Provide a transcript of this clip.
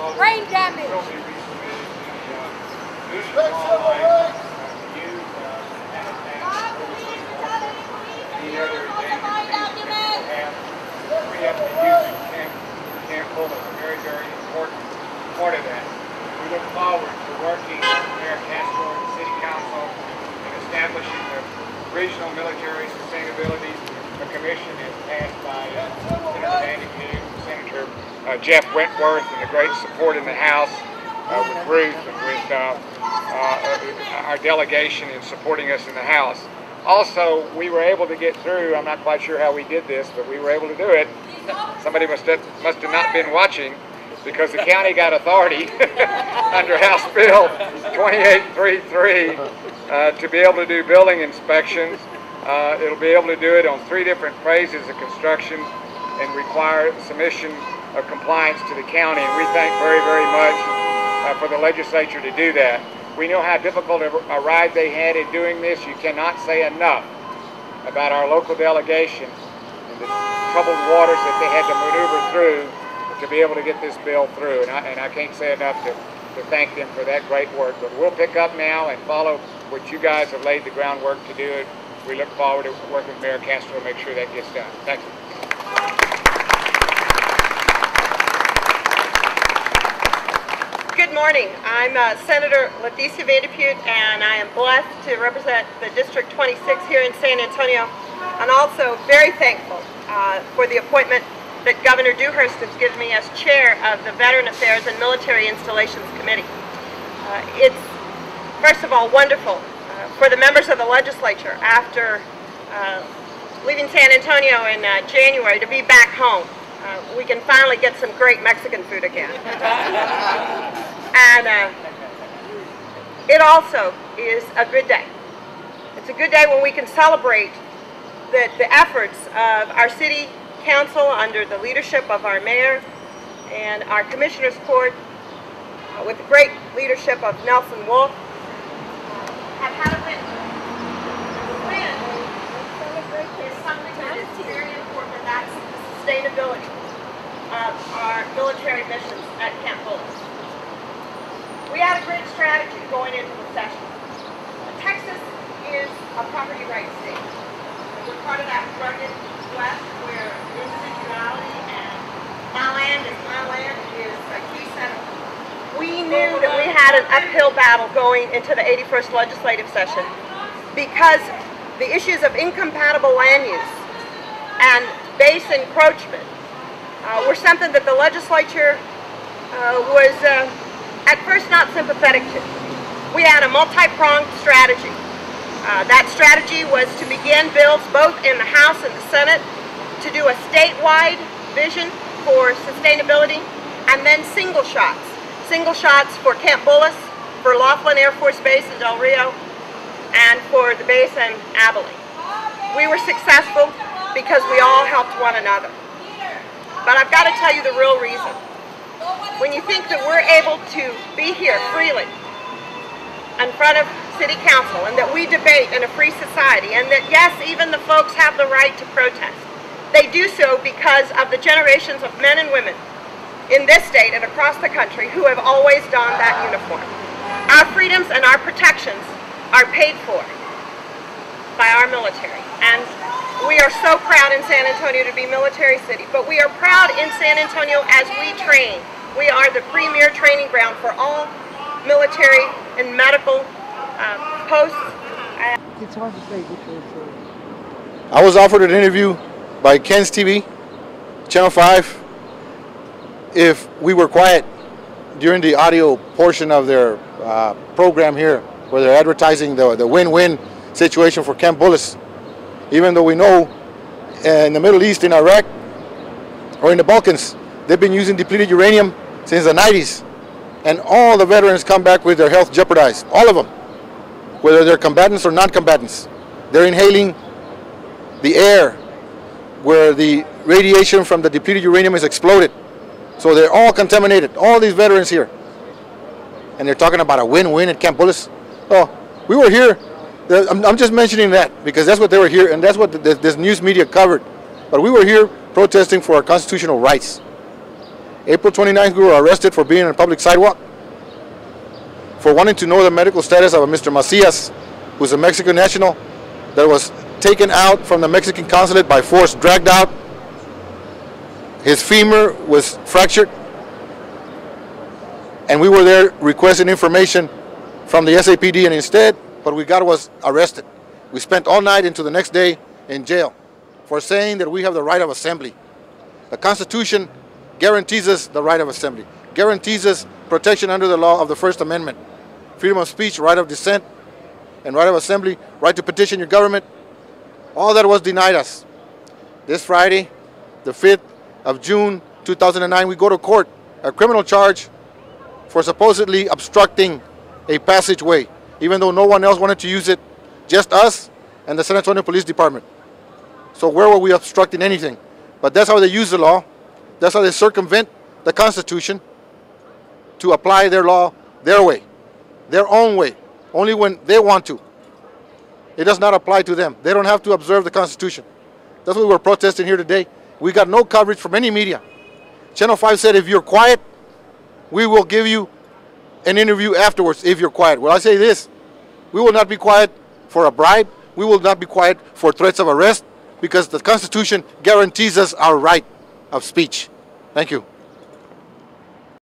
Brain damage. Will be resubmitted to the online to you any other documents have free up to using Camp Bullis. A very, very important part of that. We look forward to working with Mayor Castro and the City Council in establishing the Regional Military Sustainability Commission as passed by Senator Andy King, Senator Jeff Wentworth, and the great support in the House with Ruth and with our delegation in supporting us in the House. Also, we were able to get through, I'm not quite sure how we did this, but we were able to do it. Somebody must have not been watching, because the county got authority under House Bill 2833 to be able to do building inspections. It'll be able to do it on 3 different phases of construction and require submission of compliance to the county. And we thank very, very much for the legislature to do that. We know how difficult a ride they had in doing this. You cannot say enough about our local delegation and the troubled waters that they had to maneuver through to be able to get this bill through. And I can't say enough to thank them for that great work. But we'll pick up now and follow what you guys have laid the groundwork to do it. We look forward to working with Mayor Castro to make sure that gets done. Thank you. Good morning. I'm Senator Leticia Vanderpute, and I am blessed to represent the District 26 here in San Antonio, and also very thankful for the appointment that Governor Dewhurst has given me as chair of the Veteran Affairs and Military Installations Committee. It's, first of all, wonderful for the members of the legislature after leaving San Antonio in January to be back home. We can finally get some great Mexican food again. And it also is a good day. It's a good day when we can celebrate the efforts of our city council under the leadership of our mayor and our commissioners court with the great leadership of Nelson Wolf have had a win. The win is something that is very important, and that's the sustainability of our military missions at Camp Bullis. We had a great strategy going into the session. Texas is a property rights state. We're part of that rugged West where individuality and my land is my land is a key sentiment. We knew that we had an uphill battle going into the 81st legislative session because the issues of incompatible land use and base encroachment were something that the legislature was at first not sympathetic to. We had a multi-pronged strategy. That strategy was to begin bills both in the House and the Senate to do a statewide vision for sustainability, and then single shots. Single shots for Camp Bullis, for Laughlin Air Force Base in Del Rio, and for the base in Abilene. We were successful because we all helped one another. But I've got to tell you the real reason. When you think that we're able to be here freely in front of City Council, and that we debate in a free society, and that yes, even the folks have the right to protest, they do so because of the generations of men and women in this state and across the country who have always donned that uniform. Our freedoms and our protections are paid for by our military. And we are so proud in San Antonio to be military city, but we are proud in San Antonio as we train. We are the premier training ground for all military and medical posts. It's hard to say which one. I was offered an interview by Ken's TV, Channel 5, if we were quiet during the audio portion of their program here, where they're advertising the win-win situation for Camp Bullis. Even though we know in the Middle East, in Iraq, or in the Balkans, they've been using depleted uranium since the 90s. And all the veterans come back with their health jeopardized, all of them, whether they're combatants or non-combatants. They're inhaling the air where the radiation from the depleted uranium is exploded. So they're all contaminated, all these veterans here. And they're talking about a win-win at Camp Bullis. Oh, we were here. I'm just mentioning that because that's what they were here, and that's what this news media covered. But we were here protesting for our constitutional rights. April 29th, we were arrested for being on a public sidewalk, for wanting to know the medical status of a Mr. Macias, who's a Mexican national that was taken out from the Mexican consulate by force, dragged out. His femur was fractured, and we were there requesting information from the SAPD, and instead what we got was arrested. We spent all night into the next day in jail for saying that we have the right of assembly. The Constitution guarantees us the right of assembly, guarantees us protection under the law of the First Amendment, freedom of speech, right of dissent, and right of assembly, right to petition your government. All that was denied us. This Friday, the 5th of June 2009, we go to court, a criminal charge for supposedly obstructing a passageway, even though no one else wanted to use it, just us and the San Antonio Police Department. So where were we obstructing anything? But that's how they use the law. That's how they circumvent the Constitution to apply their law their way, their own way, only when they want to. It does not apply to them. They don't have to observe the Constitution. That's what we're protesting here today. We got no coverage from any media. Channel 5 said, if you're quiet, we will give you an interview afterwards if you're quiet. Well, I say this, we will not be quiet for a bribe. We will not be quiet for threats of arrest, because the Constitution guarantees us our right of speech. Thank you.